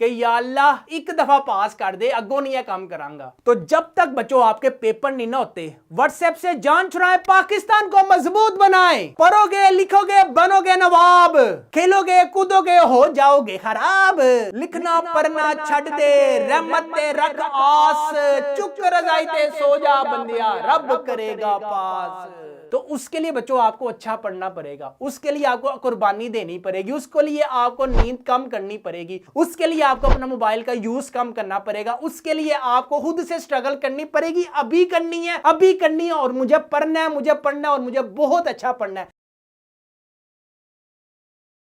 कि या अल्लाह एक दफा पास कर दे, अगो नहीं है काम करांगा। तो जब तक बच्चों आपके पेपर नहीं ना होते, व्हाट्सएप से जान छुड़ाए, पाकिस्तान को मजबूत बनाए। पढ़ोगे लिखोगे बनोगे नवाब, खेलोगे कूदोगे हो जाओगे खराब। लिखना पढ़ना छड़ दे, रहमत ते रख आस, चुक रजाइते सो जा बंदिया, रब करेगा पास। तो उसके लिए बच्चों आपको अच्छा पढ़ना पड़ेगा, उसके लिए आपको कुर्बानी देनी पड़ेगी, उसके लिए आपको नींद कम करनी पड़ेगी, उसके लिए आपको अपना मोबाइल का यूज कम करना पड़ेगा, उसके लिए आपको खुद से स्ट्रगल करनी पड़ेगी। अभी करनी है, अभी करनी है, और मुझे पढ़ना है, मुझे पढ़ना है, और मुझे बहुत अच्छा पढ़ना है।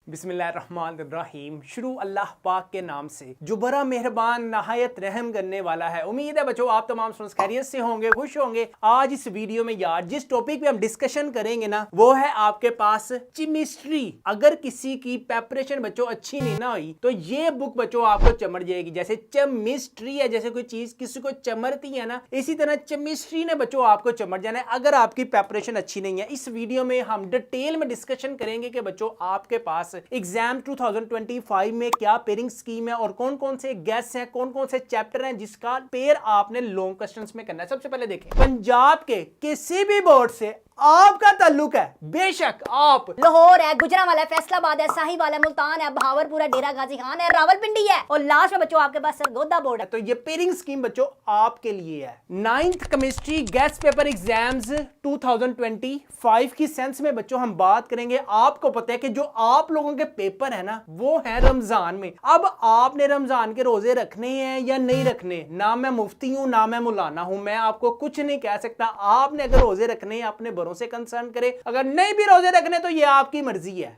बिस्मिल्लाहिर्रहमानिर्रहीम। शुरू अल्लाह पाक के नाम से जो बड़ा मेहरबान नहायत रहम करने वाला है। उम्मीद है बच्चों आप तमाम खैरियत से होंगे, खुश होंगे। आज इस वीडियो में यार जिस टॉपिक पे हम डिस्कशन करेंगे ना, वो है आपके पास केमिस्ट्री। अगर किसी की प्रेपरेशन बच्चों अच्छी नहीं ना हुई तो ये बुक बच्चों आपको चमड़ जाएगी। जैसे केमिस्ट्री है, जैसे कोई चीज किसी को चमड़ती है ना, इसी तरह केमिस्ट्री ने बच्चों आपको चमड़ जाना है अगर आपकी प्रेपरेशन अच्छी नहीं है। इस वीडियो में हम डिटेल में डिस्कशन करेंगे कि बच्चों आपके पास एग्जाम 2025 में क्या पेयरिंग स्कीम है और कौन कौन से गेस हैं, कौन कौन से चैप्टर हैं जिसका पेयर आपने लॉन्ग क्वेश्चंस में करना है। सबसे पहले देखें, पंजाब के किसी भी बोर्ड से आपका ताल्लुक है, बेशक आप लाहौर है, गुजरांवाला है, फैसलाबाद है, साहिवाल है, मुल्तान है, बहावलपुर है, डेरा गाजी खान है, रावलपिंडी है, और लास्ट में बच्चों आपके पास सरगोदा बोर्ड है। तो ये पेयरिंग स्कीम बच्चों आपके लिए है। 9th chemistry guest paper exams 2025 की सेंस में बच्चों हम बात करेंगे। आपको पता है कि जो आप लोगों के पेपर है ना, वो है रमजान में। अब आपने रमजान के रोजे रखने हैं या नहीं रखने, ना मैं मुफ्ती हूं ना मैं मौलाना हूं, मैं आपको कुछ नहीं कह सकता। आपने अगर रोजे रखने हैं अपने बरों से कंसर्न करे, अगर नहीं भी रोजे रखने तो ये आपकी मर्जी है।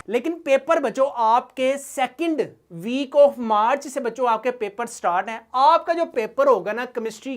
लेकिन पेपर बच्चों आपके सेकंड वीक ऑफ मार्च से बच्चों आपके पेपर स्टार्ट हैं। आपका जो पेपर होगा ना केमिस्ट्री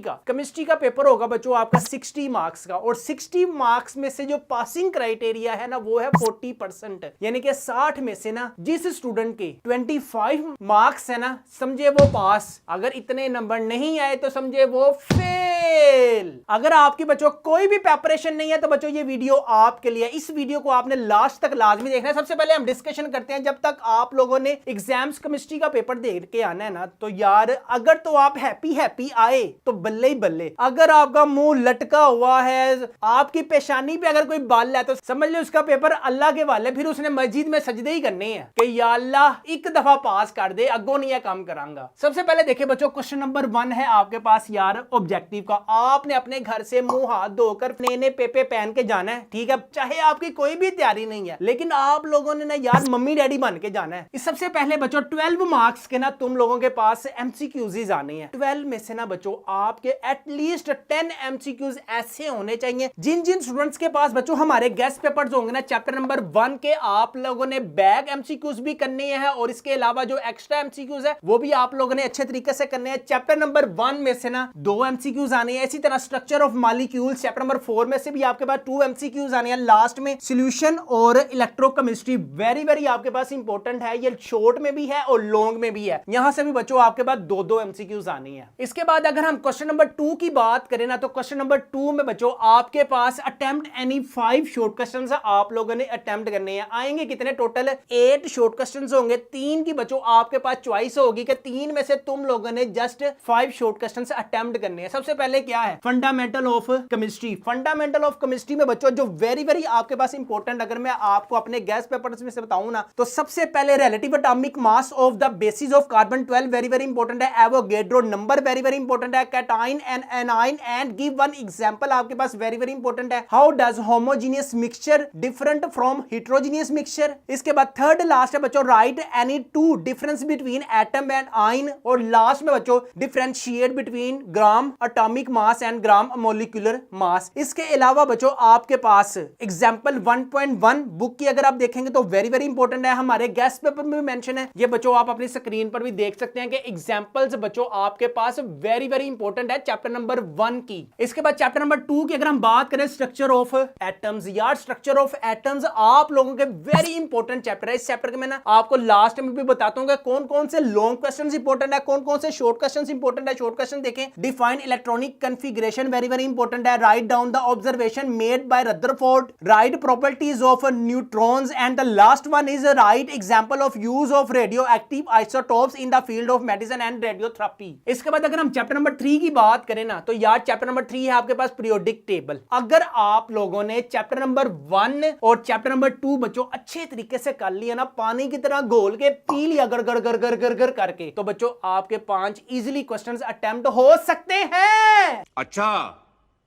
का पेपर होगा बच्चों आपका 60 मार्क्स का, और 60 मार्क्स में से जो पासिंग क्राइटेरिया है ना, वो है 40%। यानी कि 60 में से ना जिस स्टूडेंट के 25 मार्क्स है ना, समझे वो पास। अगर इतने नंबर नहीं आए तो समझे वो फेल। अगर आपकी बच्चों कोई भी प्रेपरेशन नहीं है तो बच्चों ये वीडियो आपके लिए। इस वीडियो को आपने लास्ट तक लाजमी देखना है। सबसे पहले हम डिस्कशन करते हैं, जब तक आप लोगों ने एग्जाम्स केमिस्ट्री का पेपर दे के आना है ना, तो यार अगर तो आप हैप्पी आए तो बल्ले ही बल्ले। अगर आपका मुंह लटका हुआ है, आपकी पेशानी पे अगर कोई बाल है, तो समझ लो उसका पेपर अल्लाह के वाले, फिर उसने मस्जिद में सजदे ही करने हैं कि या अल्लाह एक दफा पास कर दे, अगो नहीं है काम करांगा। सबसे पहले देखिए बच्चों, क्वेश्चन नंबर 1 है आपके पास यार ऑब्जेक्टिव का। आपने अपने घर से मुंह हाथ धोकर नए पेपे पहन के जाना है, ठीक है, चाहे आपकी कोई भी तैयारी नहीं है, लेकिन आप लोगों ने ना यार मम्मी डैडी बन के जाना है। इस सबसे पहले बच्चों 12 मार्क्स के ना तुम लोगों के पास एमसीक्यूज आने हैं। 12 में से ना बच्चों आपके एटलीस्ट 10 एमसीक्यूज ऐसे होने चाहिए जिन स्टूडेंट्स के पास बच्चों हमारे गेस्ट पेपर्स होंगे ना चैप्टर नंबर 1 के, आप लोगों ने बैक एमसीक्यूज भी करने हैं, और इसके अलावा जो एक्स्ट्रा एमसीक्यूज है वो भी आप लोगों ने अच्छे तरीके से करने हैं। चैप्टर नंबर 1 में से ना 2 एमसीक्यूज आने हैं। इसी तरह structure of molecules chapter number 4 में से भी आपके पास 2 एमसीक्यूज आने हैं। लास्ट में सॉल्यूशन और इलेक्ट्रोकेमिस्ट्री वेरी आपके पास इंपॉर्टेंट है, ये शॉर्ट में भी है और लॉन्ग में भी है। यहां से भी बच्चों आपके पास 2 एमसीक्यूज आनी है। इसके बाद अगर हम क्वेश्चन नंबर 2 की बात करें ना, तो क्वेश्चन नंबर 2 में बच्चों आपके पास अटेम्प्ट एनी 5 शॉर्ट क्वेश्चंस आप लोगों ने अटेम्प्ट करने हैं। आएंगे कितने, टोटल 8 शॉर्ट क्वेश्चंस होंगे। 3 की बच्चों आपके पास चॉइस होगी कि 3 में से तुम लोगों ने जस्ट 5 शॉर्ट क्वेश्चंस अटेम्प्ट करने हैं। सबसे पहले क्या है, fundamental of chemistry. Fundamental of chemistry में बच्चों जो वेरी आपके पास इंपॉर्टेंट, अगर मैं आपको अपने गैस पेपर्स में से बताऊं ना, तो सबसे पहले relative atomic mass of the basis of carbon 12 very important है। एवोगैड्रो नंबर वेरी इंपॉर्टेंट है। Cation and A9 and give one example आपके पास वेरी इंपॉर्टेंट है। How does homogeneous mixture different from heterogeneous mixture. इसके बाद third last है बच्चों, right any 2 difference between atom and ion, और last में बच्चों differentiate between gram atomic mass and gram molecular mass. इसके अलावा बच्चों आपके पास एग्जांपल 1.1 बुक की अगर आप देखेंगे तो वेरी इंपॉर्टेंट है, हमारे गेस्ट पेपर में भी मेंशन है। ये बच्चों आप अपनी स्क्रीन पर भी देख सकते हैं कि एग्जांपल्स बच्चों आपके पास वेरी इंपॉर्टेंट है चैप्टर नंबर 1 की। इसके बाद चैप्टर नंबर 2 की अगर हम बात करें, स्ट्रक्चर ऑफ एटम्स। यार स्ट्रक्चर ऑफ एटम्स आप लोगों के वेरी इंपॉर्टेंट चैप्टर है। इस चैप्टर के मैं ना आपको लास्ट में भी बताता हूं कौन कौन से लॉन्ग क्वेश्चंस इंपॉर्टेंट है, कौन कौन से शॉर्ट क्वेश्चंस इंपॉर्टेंट है। शॉर्ट क्वेश्चन देखें, define electronic configuration very important है। Write down the observation made by Rutherford, write properties of neutrons and the last one is write example of use of radioactive isotopes in the field of medicine and radiotherapy. इसके बाद अगर हम chapter number 3 की बात करें ना, तो यार चैप्टर नंबर 3 है आपके पास पीरियोडिक टेबल। अगर आप लोगों ने चैप्टर नंबर 1 और चैप्टर नंबर 2 बच्चों अच्छे तरीके से कर लिया ना, पानी की तरह घोल के पी लिया गर गर गर गर गर गर करके, तो बच्चों आपके 5 इजीली क्वेश्चंस अटेम्प्ट हो सकते हैं। अच्छा,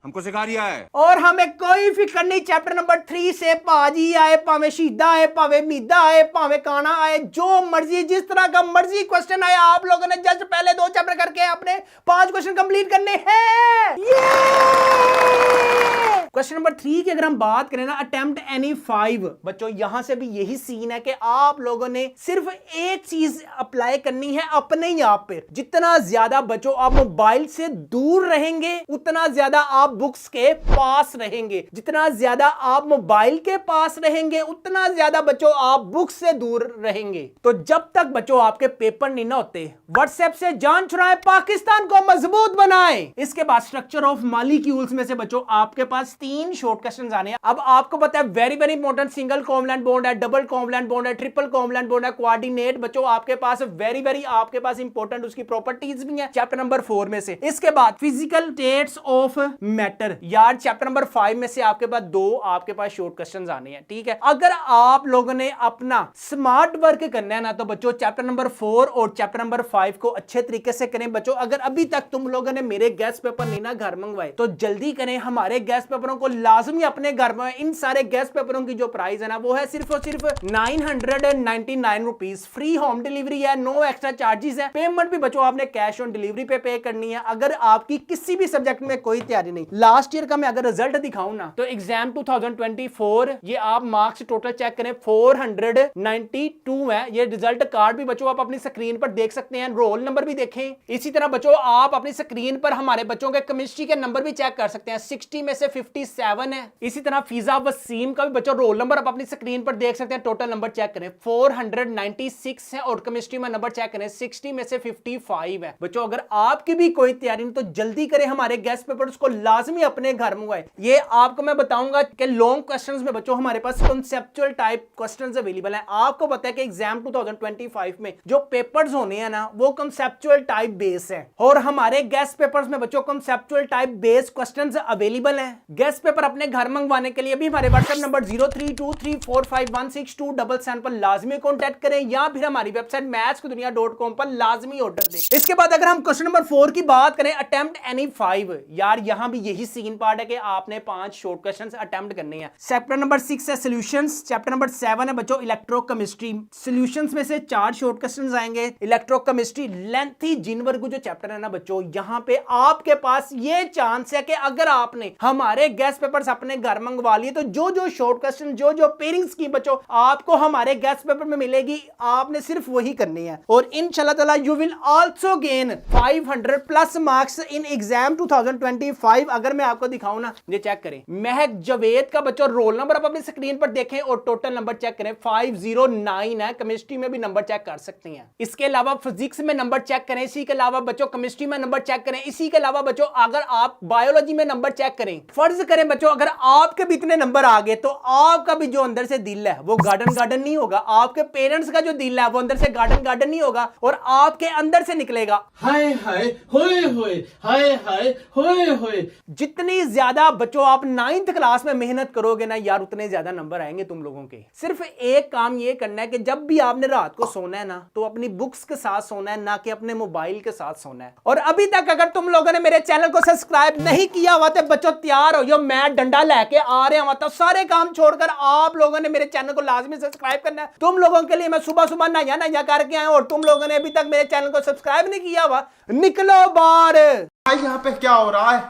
हमको सिखा रिया है। और हमें कोई फिक्र नहीं, चैप्टर नंबर 3 से पाजी आए, पावे शीदा आए, पावे मीदा आए, पावे काना आए, जो मर्जी जिस तरह का मर्जी क्वेश्चन आए, आप लोगों ने जस्ट पहले 2 चैप्टर करके अपने 5 क्वेश्चन कंप्लीट करने हैं। क्वेश्चन नंबर 3 की अगर हम बात करें ना, अटेम्प्ट एनी 5, बच्चों यहां से भी यही सीन है कि आप लोगों ने सिर्फ एक चीज अप्लाई करनी है अपने ही आप पे। जितना ज्यादा बच्चों आप मोबाइल से दूर रहेंगे, उतना ज्यादा आप बुक्स के पास रहेंगे। जितना ज्यादा आप मोबाइल के पास रहेंगे, उतना ज्यादा बच्चों आप बुक्स से दूर रहेंगे। तो जब तक बच्चों आपके पेपर नहीं ना होते, व्हाट्सएप से जान छुड़ाएं, पाकिस्तान को मजबूत बनाएं। इसके बाद स्ट्रक्चर ऑफ मॉलिक्यूल्स में से बच्चों आपके पास 3 शॉर्ट क्वेश्चन आने हैं। अब आपको पता है very very important, single covalent bond है, डबल कोवलेंट बॉन्ड है, ट्रिपल कोवलेंट बॉन्ड है, कोऑर्डिनेट बच्चों आपके पास वेरी वेरी आपके पास इंपॉर्टेंट उसकी प्रॉपर्टीज भी है चैप्टर नंबर 4 में से। इसके बाद फिजिकल स्टेट्स ऑफ मैटर, यार चैप्टर नंबर 5 में से आपके पास 2 आपके पास शॉर्ट क्वेश्चंस आने हैं। ठीक है, अगर आप लोगों ने अपना स्मार्ट वर्क करना है ना, तो बच्चों चैप्टर नंबर 4 और चैप्टर नंबर 5 को अच्छे तरीके से करें। बच्चों अगर अभी तक तुम लोगों ने मेरे गेस्ट पेपर नहीं ना घर मंगवाए, तो जल्दी करें, हमारे गेस्ट पेपरों को लाजमी अपने घर में। इन सारे गेस्ट पेपरों की जो प्राइस है ना, वो है सिर्फ और सिर्फ 999 रुपीज। फ्री होम डिलीवरी है, नो एक्स्ट्रा चार्जेस है। पेमेंट भी बच्चों आपने कैश ऑन डिलीवरी पे करनी है। अगर आपकी किसी भी सब्जेक्ट में कोई तैयारी नहीं, लास्ट ईयर का मैं अगर रिजल्ट दिखाऊं ना, तो एग्जाम 2024 ये आप मार्क्स टोटल चेक करें 492 है। ये रिजल्ट कार्ड भी बच्चों आप अपनी स्क्रीन पर देख सकते हैं, रोल नंबर भी देखें। इसी तरह बच्चों आप अपनी स्क्रीन पर हमारे बच्चों के केमिस्ट्री के नंबर भी चेक कर सकते हैं, 60 में से 57 है। इसी तरह फिजा वसीम का भी बच्चों रोल नंबर आप अपनी स्क्रीन पर देख सकते हैं, टोटल नंबर चेक करें 496 है। और केमिस्ट्री में नंबर चेक करें 60 में से 55 है। बच्चों अगर आपकी भी कोई तैयारी नहीं, तो जल्दी करें, हमारे गेस्ट पेपर्स को लाजमी अपने घर मंगवाए। ये आपको मैं बताऊंगा कि लॉन्ग क्वेश्चंस में बच्चों हमारे पास कॉन्सेप्चुअल टाइप क्वेश्चंस अवेलेबल हैं। आपको पता है कि एग्जाम 2025 में जो पेपर्स होने हैं ना, वो कॉन्सेप्चुअल टाइप बेस है। और हमारे गेस्ट पेपर्स में बच्चों conceptual type base questions available हैं। गेस्ट पेपर अपने घर मंगवाने के लिए भी हमारे व्हाट्सएप नंबर 0323451677 पर लाजमी कॉन्टैक्ट करें, या फिर हमारी वेबसाइट mathskidunia.com पर लाजमी ऑर्डर दें। इसके बाद अगर हम क्वेश्चन नंबर 4 की बात करें, अटेम्प्ट एनी 5, यार यहां भी यही सीन पार्ट है कि आपने 5 शॉर्ट क्वेश्चंस अटेम्प्ट करने हैं। चैप्टर नंबर 6 है सॉल्यूशंस, चैप्टर नंबर 7 है बच्चों इलेक्ट्रोकेमिस्ट्री। सॉल्यूशंस में से 4 शॉर्ट क्वेश्चंस आएंगे। इलेक्ट्रोकेमिस्ट्री लेंथी जिनवर्ग जो चैप्टर है ना बच्चों, यहां पे आपके पास ये चांस है कि अगर आपने हमारे गेस्ट पेपर्स अपने घर मंगवा लिए, तो जो जो शॉर्ट क्वेश्चन, जो जो पेयरिंग्स की बच्चों आपको हमारे गेस्ट पेपर में मिलेगी, आपने सिर्फ वही करनी है। और इंशाल्लाह ताला you will also gain 500 plus marks in exam 2025। अगर मैं आपको दिखाऊं ना, ये चेक करें, महक जवेद का बच्चों रोल नंबर आप अपनी स्क्रीन पर देखें और टोटल नंबर चेक करें 509 है। केमिस्ट्री में भी नंबर चेक कर सकते हैं। इसके अलावा फिजिक्स में नंबर चेक करें, इसी के अलावा बच्चों केमिस्ट्री में नंबर चेक करें, इसी के अलावा बच्चों अगर आप बायोलॉजी में नंबर चेक करें। फर्ज करें बच्चों अगर आपके भी इतने नंबर आ गए, तो आपका भी जो अंदर से दिल है वो गार्डन गार्डन नहीं होगा। आपके पेरेंट्स का जो दिल है वो अंदर से गार्डन गार्डन नहीं होगा, और आपके अंदर से निकलेगा हाय हाय होए होए, हाय हाय होए होए। जितनी ज्यादा बच्चों आप 9th क्लास में मेहनत करोगे ना यार, उतने ज्यादा नंबर आएंगे तुम लोगों के। सिर्फ एक काम ये करना है कि जब भी आपने रात को सोना है ना, तो अपनी बुक्स के साथ सोना है, ना कि अपने मोबाइल के साथ सोना है। और अभी तक अगर तुम लोगों ने मेरे चैनल को सब्सक्राइब नहीं किया हुआ, तो बच्चों तैयार हो जाओ, मैं डंडा लेके आ रहा हूं। तो सारे काम छोड़कर आप लोगों ने मेरे चैनल को लाजमी सब्सक्राइब करना है। तुम लोगों के लिए मैं सुबह सुबह नया नया करके आया, और तुम लोगों ने अभी तक मेरे चैनल को सब्सक्राइब नहीं किया हुआ, निकलो बाहर। भाई यहाँ पे क्या हो रहा है?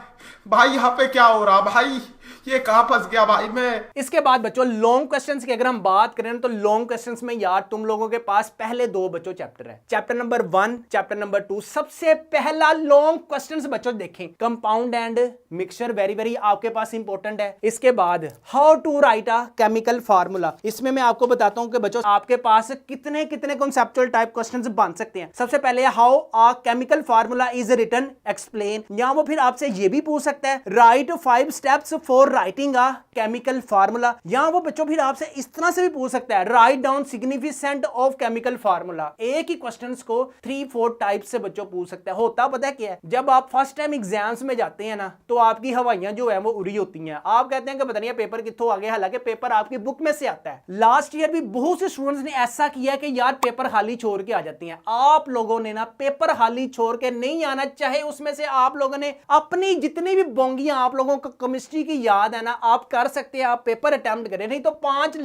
भाई यहाँ पे क्या हो रहा भाई? ये कहां फंस गया भाई मैं? इसके बाद बच्चों लॉन्ग क्वेश्चंस की अगर हम बात करें, तो लॉन्ग क्वेश्चंस में यार तुम लोगों के पास पहले 2 बच्चों चैप्टर है, चैप्टर नंबर 1, चैप्टर नंबर 2। सबसे पहला लॉन्ग क्वेश्चंस बच्चों देखें, compound and mixture, very very आपके पास इंपॉर्टेंट है। इसके बाद how to write a chemical formula, इसमें मैं आपको बताता हूं कि बच्चों आपके पास कितने कितने कॉन्सेप्चुअल टाइप क्वेश्चंस बन सकते हैं। सबसे पहले how a chemical formula is written, explain. या वो फिर आपसे ये भी पूछ सकता है write 5 steps for writing a chemical formula, यहाँ वो बच्चों फिर आपसे इस तरह से भी पूछ सकता है, write down significant of chemical formula. एक ही क्वेश्चंस को 3-4 टाइप से बच्चों पूछ सकता है। होता पता है क्या है, जब आप फर्स्ट टाइम एग्जाम्स में जाते हैं ना तो आपकी हवाइयां जो है वो उड़ी होती हैं, आप कहते हैं कि पता नहीं पेपर कितों आ गया, हालांकि पेपर आपकी बुक में से आता है। लास्ट ईयर भी बहुत से स्टूडेंट्स ने ऐसा किया कि यार पेपर खाली छोड़ के आ जाती हैं। आप लोगों ने ना पेपर खाली छोड़ के नहीं आना, चाहे उसमें से आप लोगों ने अपनी जितनी भी बोंगियां आप लोगों को केमिस्ट्री की याद है ना आप कर सकते हैं, आप पेपर अटेम्प्ट करें। नहीं तो 5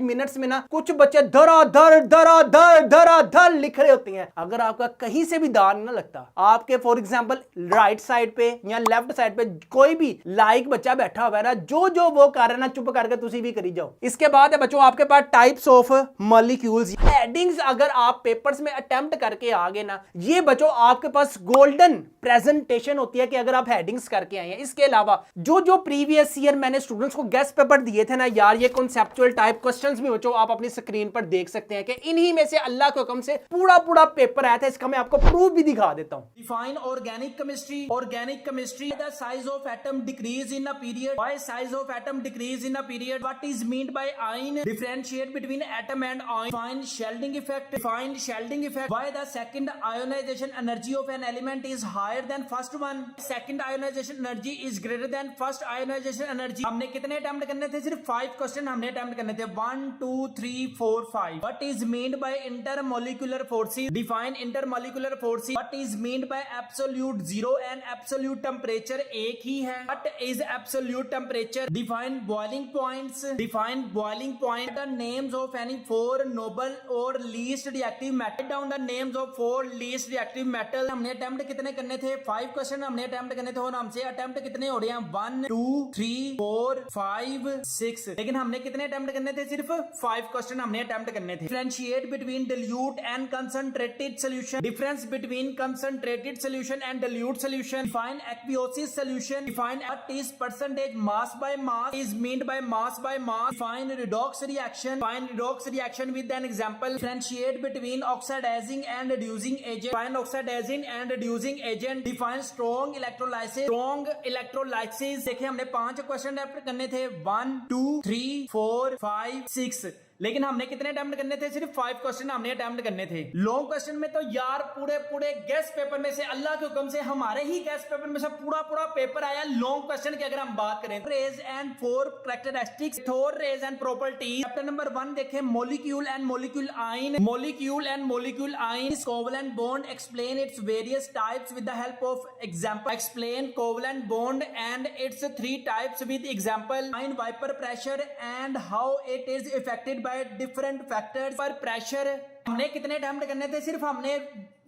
मिनट्स में ना कुछ बच्चे धराधर लिख रहे होते हैं। अगर आपका कहीं से भी दान ना लगता, आपके फॉर एग्जांपल राइट साइड पे या लेफ्ट साइड पे कोई भी लाइक बच्चा बैठा हुआ है ना, जो वो कर रहा है ना चुप करके तुसी भी करी जाओ। इसके बाद है बच्चों आपके पास टाइप्स ऑफ मॉलिक्यूल्स। हेडिंग्स अगर आप पेपर्स में अटेम्प्ट करके आ गए ना, ये बच्चों आपके पास गोल्डन प्रेजेंटेशन होती है कि अगर आप हेडिंग्स करके आए हैं। इसके अलावा जो प्रीवियस ईयर मैंने स्टूडेंट्स को गेस्ट पेपर दिए थे ना यार, ये कॉन्सेप्चुअल टाइप क्वेश्चंस भी बच्चों आप अपनी स्क्रीन पर देख सकते हैं कि इन्हीं में से अल्लाह के हुक्म से पूरा पेपर आया था। इसका मैं आपको प्रूफ भी दिखा देता हूं। Define organic chemistry. Organic chemistry, the size of atom decrease in a period. Why size of atom decrease in a period? What is meant by ion? Differentiate between atom and ion. Define Sheldon effect. Define Sheldon effect. Why the second ionization energy of an element is higher than first one? Second ionization energy is greater than first ionization energy. हमने कितने attempt करने थे? सिर्फ 5 question हमने attempt करने थे। 1 2 3 4 5. What is meant by intermolecular forces? Define intermolecular forces. What is meant by absolute zero and absolute temperature? एक ही है। What is absolute temperature? Define boiling points. Define boiling point. The names of any 4 noble और least reactive metal. Down the names of 4 least reactive metal. हमने attempt कितने करने थे? 5 question हमने attempt करने थे और हमसे अटेम्प्ट कितने हो रहे हैं? 1 2 3 4 5 6। लेकिन हमने कितने अटेम्प्ट करने थे? सिर्फ 5 क्वेश्चन हमने अटेम्प्ट करने थे। Differentiate between dilute and concentrated solution. Difference between concentrated solution and dilute solution. Define aqueous solution. Define what is percentage mass by mass is meant by mass by mass. Define redox reaction. Define redox reaction with an example. Differentiate between oxidizing and reducing agent. Define oxidizing and reducing agent. Define strong electrolysis. Strong electrolysis. देखिए हमने 5 question attempt करने थे। 1 2 3 4 5 6। लेकिन हमने कितने attempt करने थे? सिर्फ 5 क्वेश्चन हमने अटेम्प्ट करने थे। लॉन्ग क्वेश्चन में तो यार पूरे गेस्ट पेपर में से अल्लाह के हुक्म से हमारे ही गेस्ट पेपर में से पूरा पेपर आया लॉन्ग क्वेश्चन की। अगर हम बात करें rays and 4 characteristics, 4 rays and properties. Chapter number 1 देखें, molecule and molecule ion. Molecule and molecule ion is covalent bond. Explain its various types with the help of example. Explain covalent bond and its 3 types with example. Find vapour pressure and how it is affected by different factors पर pressure. हमने कितने attempt करने थे? सिर्फ हमने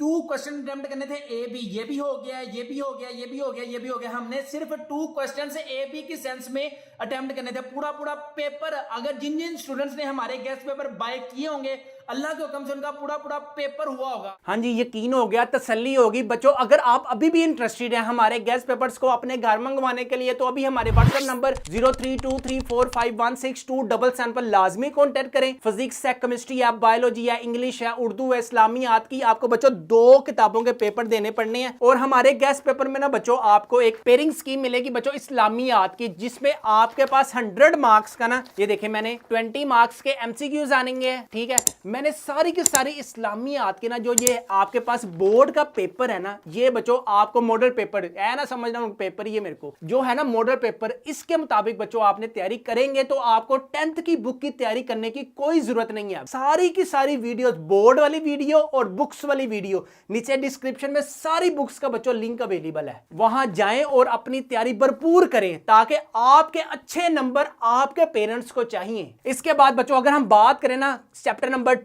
2 question attempt करने थे। A B, ये भी हो गया, ये भी हो गया, ये भी हो गया, ये भी हो गया। हमने सिर्फ 2 क्वेश्चन से ए बी की सेंस में अटेम्प्ट करने थे। पूरा पेपर अगर जिन स्टूडेंट्स ने हमारे गेस्ट पेपर बाय किए होंगे अल्लाह के हुक्म से उनका पूरा पेपर हुआ होगा। हाँ जी, यकीन हो गया, तसल्ली होगी बच्चों। अगर आप अभी भी इंटरेस्टेड हैं हमारे गेस्ट पेपर्स को अपने घर मंगवाने के लिए तो अभी हमारे व्हाट्सएप नंबर 0323451627 पर लाजमी कॉन्टेक्ट करें। फिजिक्स है, केमिस्ट्री है, बायोलॉजी है, इंग्लिश है, उर्दू है, इस्लामियात की आपको बच्चों 2 किताबों के पेपर देने पड़ने हैं। और हमारे गेस्ट पेपर में ना बच्चों आपको एक पेयरिंग स्कीम मिलेगी बच्चों इस्लामियात की, जिसमें आपके पास 100 मार्क्स का ना, ये देखिए मैंने 20 मार्क्स के एमसीक्यूज आनेंगे। ठीक है, मैंने सारी की सारी इस्लामियात के ना जो ये आपके पास बोर्ड का पेपर है ना, ये बच्चों आपको मॉडल पेपर है ना, समझना पेपर ये मेरे को जो है ना मॉडल पेपर, इसके मुताबिक बच्चों आपने तैयारी करेंगे तो आपको 10th की बुक की तैयारी करने की कोई जरूरत नहीं है। सारी की सारी वीडियोस, बोर्ड वाली वीडियो और बुक्स वाली वीडियो, नीचे डिस्क्रिप्शन में सारी बुक्स का बच्चों लिंक अवेलेबल है, वहां जाएं और अपनी तैयारी भरपूर करें ताकि आपके अच्छे नंबर आपके पेरेंट्स को चाहिए। इसके बाद बच्चों अगर हम बात करें ना चैप्टर नंबर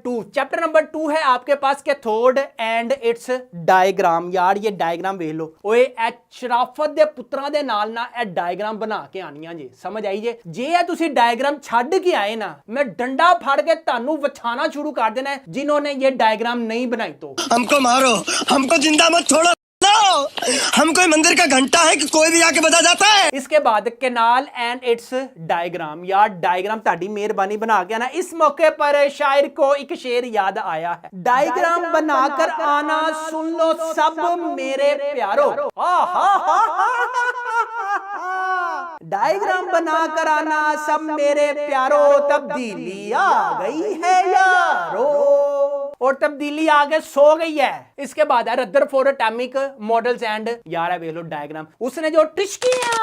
2 है आपके पास कैथोड एंड इट्स डायग्राम। यार ये डायग्राम देख लो, ओए शराफत दे पुत्रा दे नाल ना ए डायग्राम बना के आनियां जी, समझ आई जे तुसी डायग्राम छੱਡ के आए ना, मैं डंडा फाड़ के तानू वछाना शुरू कर देना है जिन्होंने ये डायग्राम नहीं बनाई। तो हमको मारो, हमको जिंदा मत छोड़ो, हम कोई मंदिर का घंटा है कि कोई भी आके बजा जाता है। इसके बाद कैनाल एंड इट्स डायग्राम। यार डायग्राम ताड़ी मेहरबानी बना के ना, इस मौके पर शायर को एक शेर याद आया है, डायग्राम बनाकर आना सुन लो सब मेरे प्यारो। डायग्राम बना कर आना सब मेरे प्यारो, तब्दीली आ गई है यारो, और तब्दीली आगे सो गई है। इसके बाद है रदरफोर्ड एटॉमिक मॉडल्स एंड, यार है लो डायग्राम, उसने जो ठिशकियां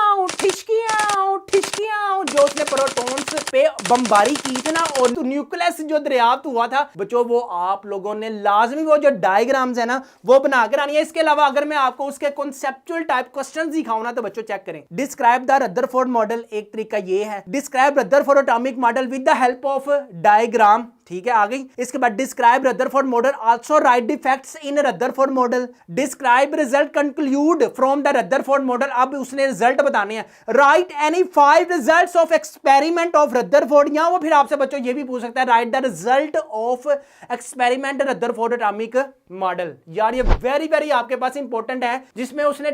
जो उसने प्रोटॉन्स पे बमबारी की थी ना, और न्यूक्लियस जो दरियाफ्त हुआ था बच्चों, वो आप लोगों ने लाजमी वो जो डायग्राम्स है ना वो बनाकर आनी है। इसके अलावा अगर मैं आपको उसके कॉन्सेप्चुअल टाइप क्वेश्चंस दिखाऊं ना, तो बच्चों चेक करें। डिस्क्राइब द रदरफोर्ड मॉडल, एक तरीका ये है। Describe Rutherford atomic model with the help of diagram, ठीक है, आ गई। इसके बाद describe Rutherford model, also right defects in Rutherford model. Describe result, conclude from the Rutherford model, अब उसने रिजल्ट बताने हैं। Right any 5 results of experiment of Rutherford, या वो फिर आपसे बच्चों ये भी पूछ सकता है right the result of experiment Rutherford atomic model. यार ये वेरी वेरी आपके पास इंपॉर्टेंट है, जिसमें उसने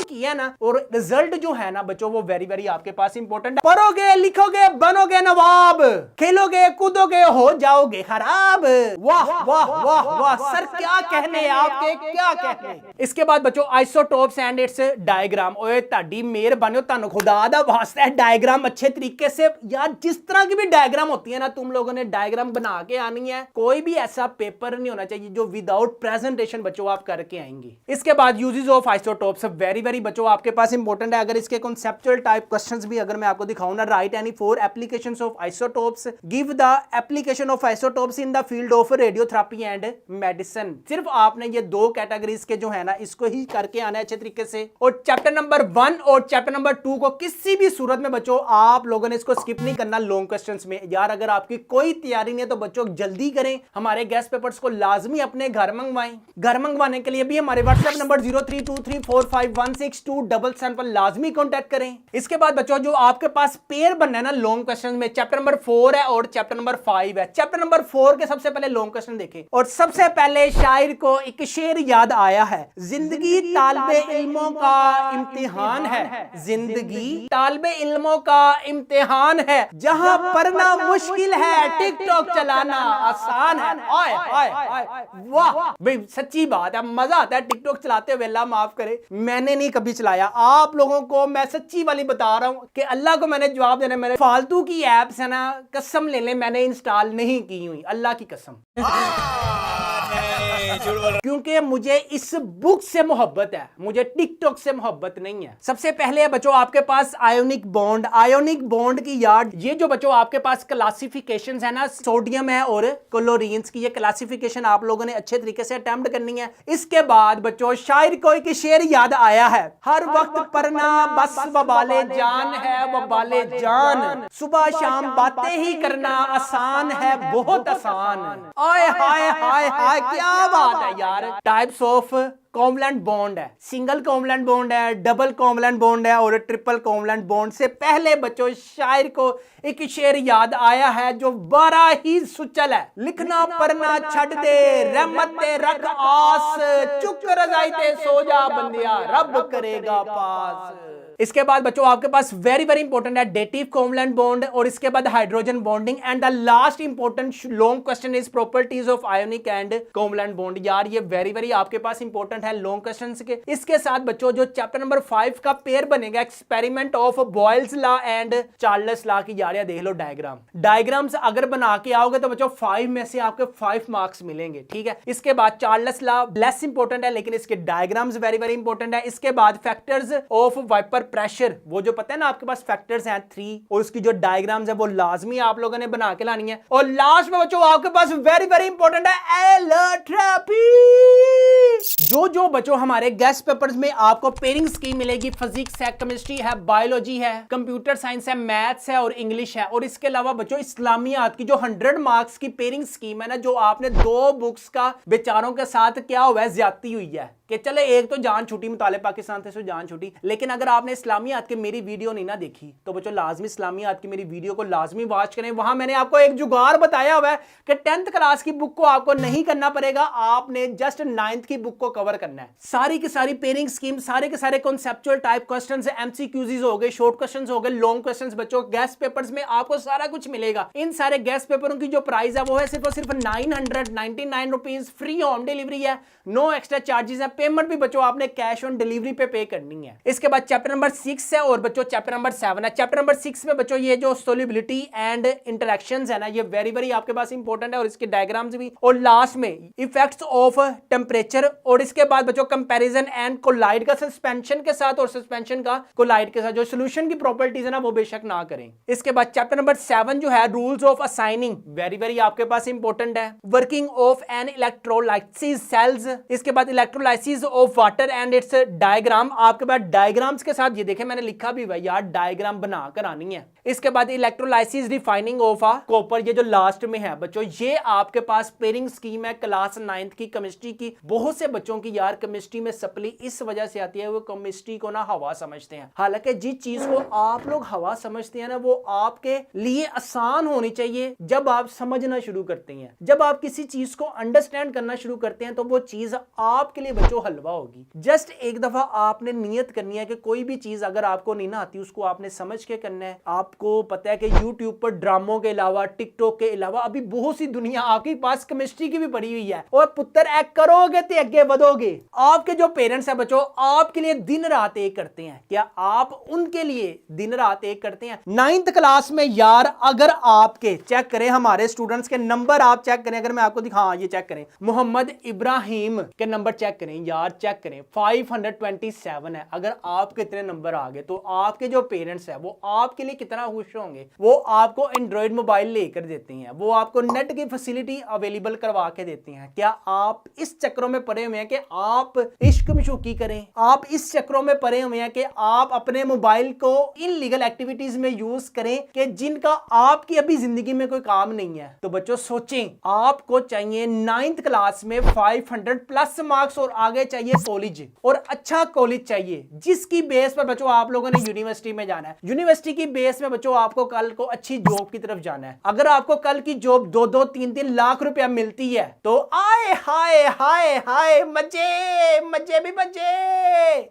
किया ना, और रिजल्ट जो है ना बच्चों वो वेरी वेरी आपके पास इंपॉर्टेंट है। पढ़ोगे, लिखोगे, बनोगे नवाब, खेलोगे, कूदोगे, हो जाओगे खराब। वाह वाह वाह वाह सर, क्या कहने आपके, क्या कहने। इसके बाद बच्चों आइसोटोप्स एंड इट्स डायग्राम। ओए ताड़ी मेहरबानी, तानु खुदा दा वास्ता है डायग्राम अच्छे तरीके से, यार जिस तरह की भी डायग्राम होती है ना, तुम लोगों ने डायग्राम बना के आनी है। कोई भी ऐसा पेपर नहीं होना चाहिए जो विदाउट प्रेजेंटेशन बच्चों आप करके आएंगे। इसके बाद uses of isotopes, very very बच्चों आपके पास इंपॉर्टेंट है। अगर इसके कॉन्सेप्चुअल टाइप क्वेश्चंस भी अगर मैं आपको दिखाऊं ना, right any 4 applications of isotopes, give the application of isotopes in the field of radiotherapy and medicine. सिर्फ आपने ये 2 कैटेगरीज के जो है ना इसको ही करके आना है अच्छे तरीके से। और चैप्टर नंबर 1 और चैप्टर नंबर 2 को किसी भी सूरत में बच्चों आप लोगों ने इसको स्किप नहीं करना लॉन्ग क्वेश्चंस में। यार अगर आपकी कोई तैयारी नहीं है तो बच्चों जल्दी करें, हमारे गेस्ट पेपर्स को लाजमी अपने घर मंगवाएं। घर मंगवाने के लिए भी हमारे व्हाट्सएप नंबर 0323451627 पर लाजमी कांटेक्ट करें। इसके बाद बच्चों जो आपके पास पेयर बनना है ना लॉन्ग क्वेश्चन में, चैप्टर नंबर 4 है और चैप्टर नंबर 5 है। चैप्टर नंबर 4 के सबसे पहले लॉन्ग क्वेश्चन देखें, और सबसे पहले शायर को एक शेर याद आया है, जिंदगी तालिबे इल्मों का इम्तिहान है, जिंदगी तालिबे इल्मों का इम्तिहान है, जहां पढ़ना मुश्किल है टिकटॉक चलाना आसान है। आए आए आए वाह भाई, सच्ची बात है, मजा आता है टिकटॉक चलाते हुए। अल्लाह माफ करे, मैंने नहीं कभी चलाया, आप लोगों को मैं सच्ची वाली बता रहा हूं कि अल्लाह को मैंने जवाब देना, मेरे फालतू की एप्स है ना, कसम ले ले मैंने इंस्टॉल नहीं की हुई, अल्लाह की कसम। क्योंकि मुझे इस बुक से मोहब्बत है, मुझे टिकटॉक से मोहब्बत नहीं है। सबसे पहले बच्चों आपके पास आयोनिक बॉन्ड, आयोनिक बॉन्ड की यार ये जो बच्चों आपके पास क्लासिफिकेशंस है ना, सोडियम है और क्लोरीन्स की, ये क्लासिफिकेशन आप लोगों ने अच्छे तरीके से अटेम्प्ट करनी है। इसके बाद बच्चों शायर को एक शेर याद आया है, हर वक्त पढ़ना बस वबाले जान है, वबाले जान, सुबह शाम बातें ही करना आसान है, बहुत आसान। आए हाय हाय हाय, क्या बात है यार। टाइप्स ऑफ कोवलेंट बॉन्ड है, सिंगल कोवलेंट बॉन्ड है, डबल कोवलेंट बॉन्ड है और ट्रिपल कोवलेंट बॉन्ड। से पहले बच्चों शायर को एक शेर याद आया है जो बड़ा ही सुचल है, लिखना पढ़ना छड़ दे, रहमत ते रख आस, चुक रजाई ते सो जा बंदिया, रब करेगा पास। इसके बाद बच्चों आपके पास वेरी वेरी इंपॉर्टेंट है डेटिव कोवलेंट बॉन्ड, और इसके बाद hydrogen bonding, and the last important long question is properties of ionic and covalent bond. यार ये वेरी वेरी आपके पास इंपॉर्टेंट है लॉन्ग क्वेश्चंस के। इसके साथ बच्चों जो चैप्टर नंबर 5 का पेयर बनेगा experiment of Boyle's law and Charles law की, यार देख लो डायग्राम, डायग्राम्स अगर बना के आओगे तो बच्चों 5 में से आपके 5 मार्क्स मिलेंगे, ठीक है। इसके बाद चार्ल्स लॉ लेस इंपॉर्टेंट है लेकिन इसके डायग्राम्स वेरी वेरी इंपॉर्टेंट है। इसके बाद फैक्टर्स ऑफ वाइपर प्रेशर, वो जो पता है ना आपके पास फैक्टर्स हैं 3, और उसकी जो डायग्राम्स है वो लाजमी आप लोगों ने बना के लानी है। और लास्ट में बच्चों आपके पास वेरी वेरी इंपॉर्टेंट है एलोट्रॉपी। जो बच्चों हमारे गेस्ट पेपर्स में आपको पेयरिंग स्कीम मिलेगी, फिजिक्स है, केमिस्ट्री है, बायोलॉजी है, कंप्यूटर साइंस है, मैथ्स है और इंग्लिश है। और इसके अलावा बच्चों इस्लामियात की जो 100 मार्क्स की पेयरिंग स्कीम है ना, जो आपने 2 बुक्स का बेचारों के साथ क्या हुआ है, ज्यादती हुई है कि चले एक तो जान छूटी, मुताले पाकिस्तान से जान छूटी, लेकिन अगर आपने इस्लामियात की मेरी वीडियो नहीं ना देखी तो बच्चों लाजमी इस्लामियात की मेरी वीडियो को लाजमी वॉच करें। वहां मैंने आपको एक जुगाड़ बताया हुआ है कि 10th क्लास की बुक को आपको नहीं करना पड़ेगा, आपने जस्ट 9th की बुक को कवर करना है। सारी की सारी पेयरिंग स्कीम, सारे के सारे कॉन्सेप्चुअल टाइप क्वेश्चंस, एमसीक्यूज हो गए, शॉर्ट क्वेश्चंस हो गए, लॉन्ग क्वेश्चंस बच्चों, गेस्ट पेपर्स में आपको सारा कुछ मिलेगा। इन सारे गेस्ट पेपरों की जो प्राइस है वो है सिर्फ और सिर्फ 999 रुपीज। फ्री होम डिलीवरी है, नो एक्स्ट्रा चार्जेस है। पेमेंट भी बच्चों आपने कैश ऑन डिलीवरी पे करनी है। इसके बाद चैप्टर नंबर 6 है और बच्चों चैप्टर नंबर 7 है। चैप्टर नंबर 6 में बच्चों ये जो सोल्यूबिलिटी एंड इंटरेक्शंस है ना, ये वेरी वेरी आपके पास इंपॉर्टेंट है और इसके डायग्राम्स भी, और लास्ट में इफेक्ट्स ऑफ टेम्परेचर, और इसके बाद बच्चों कंपैरिजन एंड कोलाइड का सस्पेंशन के साथ और सस्पेंशन का कोलाइड के साथ। जो सोल्यूशन की प्रॉपर्टीज है ना वो बेशक ना करें। इसके बाद चैप्टर नंबर 7 जो है rules of assigning, very very आपके पास इंपॉर्टेंट है। Working of an electrolysis cells, इसके बाद electrolysis of water and its diagram. आपके पास डायग्राम्स के साथ ये देखें मैंने लिखा भी हुआ यार, डायग्राम बनाकर आनी है। इसके बाद इलेक्ट्रोलाइसिस रिफाइनिंग ऑफ कॉपर, ये जो लास्ट में है बच्चों, ये आपके पास पेयरिंग स्कीम है क्लास 9th की केमिस्ट्री की। बहुत से बच्चों की यार केमिस्ट्री में सप्ली इस वजह से आती है वो केमिस्ट्री को ना हवा समझते हैं। हालांकि जिस चीज को आप लोग हवा समझते हैं ना वो आपके लिए आसान होनी चाहिए जब आप समझना शुरू करते हैं। जब आप किसी चीज को अंडरस्टैंड करना शुरू करते हैं तो वो चीज आपके लिए बच्चों हलवा होगी। जस्ट एक दफा आपने नियत करनी है कि कोई भी चीज अगर आपको नहीं ना आती उसको आपने समझ के करना है। आपको पता है कि YouTube पर ड्रामों के अलावा, टिकटॉक के अलावा अभी बहुत सी दुनिया आपके पास केमिस्ट्री की भी पड़ी हुई है, और पुत्र एक करोगे तो आगे बढ़ोगे। आपके जो पेरेंट्स हैं बच्चों आपके लिए दिन रात एक करते हैं, क्या आप उनके लिए दिन रात एक करते हैं? 9th क्लास में यार अगर आपके चेक करें हमारे स्टूडेंट्स के नंबर, आप चेक करें, अगर मैं आपको दिखा, ये चेक करें, मोहम्मद इब्राहिम के नंबर चेक करें यार, चेक करें 527 है। अगर आपके इतने नंबर आ गए तो आपके जो पेरेंट्स है वो आपके लिए कितना खुश होंगे। वो आपको एंड्रॉइड मोबाइल लेकर देते हैं, वो आपको नेट की फैसिलिटी अवेलेबल करवा के देते हैं। क्या आप इस चक्रों में पड़े हुए हैं कि आप इश्क मशूकी करें? आप इस चक्रों में पड़े हुए हैं कि आप अपने मोबाइल को इनलीगल एक्टिविटीज में यूज करें कि जिनका आपकी अभी जिंदगी में कोई काम नहीं है? तो बच्चों सोचें, आपको चाहिए 9th क्लास में 500+ मार्क्स और आगे चाहिए कॉलेज, और अच्छा कॉलेज चाहिए जिसकी बेस पर बच्चों आप लोगों ने यूनिवर्सिटी में जाना है। यूनिवर्सिटी की बेस में बच्चों आपको कल को अच्छी जॉब की तरफ जाना है। अगर आपको कल की जॉब 2-2, 3-3 लाख रुपया मिलती है तो आए हाय हाय हाय मजे मजे भी मजे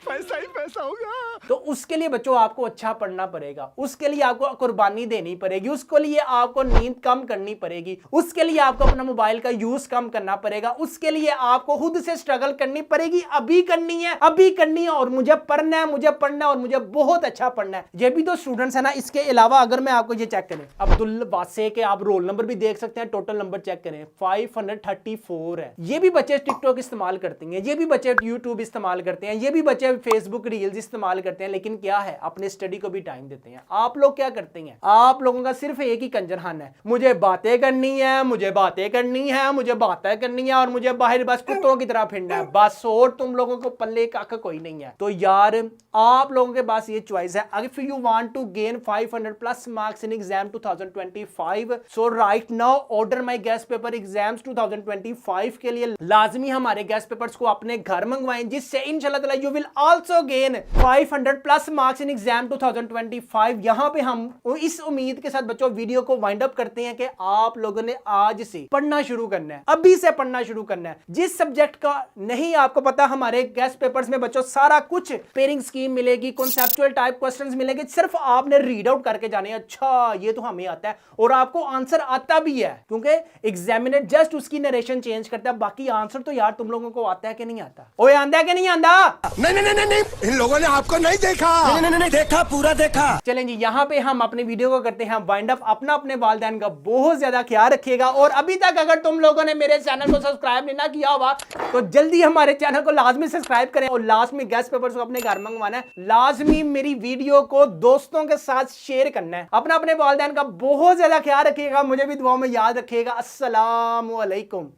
पैसा ही पैसा होगा। तो उसके लिए बच्चों आपको अच्छा पढ़ना पड़ेगा, उसके लिए आपको कुर्बानी देनी पड़ेगी, उसके लिए आपको नींद कम करनी पड़ेगी, उसके लिए आपको अपना मोबाइल का यूज कम करना पड़ेगा, उसके लिए आपको खुद से स्ट्रगल करनी पड़ेगी। अभी करनी है, अभी करनी है, और मुझे पढ़ना है, मुझे पढ़ना है, और मुझे बहुत अच्छा पढ़ना है। ये भी तो स्टूडेंट्स है ना। इसके अलावा अगर मैं आपको ये चेक करें, अब्दुल वासे के आप रोल नंबर भी देख सकते हैं, टोटल नंबर चेक करें 534 है। ये भी बच्चे टिकटॉक इस्तेमाल करते हैं, ये भी बच्चे यूट्यूब इस्तेमाल करते हैं, ये भी बच्चे फेसबुक रील्स इस्तेमाल करते हैं, लेकिन क्या है अपने स्टडी को भी टाइम देते हैं। आप लोग क्या करते हैं? आप लोगों का सिर्फ एक ही कंजरखाना है, मुझे बातें करनी है, मुझे बातें करनी है, मुझे बातें करनी है, और मुझे बाहर बस कुत्तों की तरह फिरना है बस, और तुम लोगों को पल्ले का कोई नहीं है। तो यार आप लोगों के पास ये चॉइस है, if you want to gain 500+ marks in exam 2025, so right now order my guest paper exams 2025 के लिए लाजमी हमारे गेस्ट पेपर्स को अपने घर मंगवाएं, जिससे इंशाल्लाह ताला you will also gain 500+ marks in exam 2025। यहां पे हम इस उम्मीद के साथ बच्चों वीडियो को वाइंड अप करते हैं कि आप लोगों ने आज से पढ़ना शुरू करना है, अभी से पढ़ना शुरू करना है। जिस सब्जेक्ट का नहीं आपको पता, हमारे गेस्ट पेपर्स में बच्चों सारा कुछ पेयरिंग स्कीम मिलेगी, कॉन्सेप्चुअल टाइप क्वेश्चंस मिलेंगे, सिर्फ आपने रीड आउट करके जाने, अच्छा ये तो हमें आता है, और आपको आंसर आता भी है, क्योंकि एग्जामिनर जस्ट उसकी नरेशन चेंज करता है, बाकी आंसर तो यार तुम लोगों को आता है कि नहीं आता? ओए आंदा है कि नहीं आंदा? नहीं, इन लोगों ने आपको नहीं देखा। नहीं, देखा, पूरा देखा। चलें जी, यहाँ पे हम अपनी वीडियो को करते हैं वाइंड अप। अपना अपने वालिदैन का बहुत ज्यादा ख्याल रखिएगा, और अभी तक अगर तुम लोगों ने मेरे चैनल को सब्सक्राइब नहीं ना किया हुआ तो जल्दी हमारे चैनल को लाजमी सब्सक्राइब करें, और लास्ट में गेस्ट पेपर्स को अपने घर मंगवाना है। लाजमी मेरी वीडियो को दोस्तों के साथ शेयर करना है। अपना अपने वालिदैन का बहुत ज्यादा ख्याल रखिएगा, मुझे भी दुआओं में याद रखिएगा। अस्सलाम वालेकुम।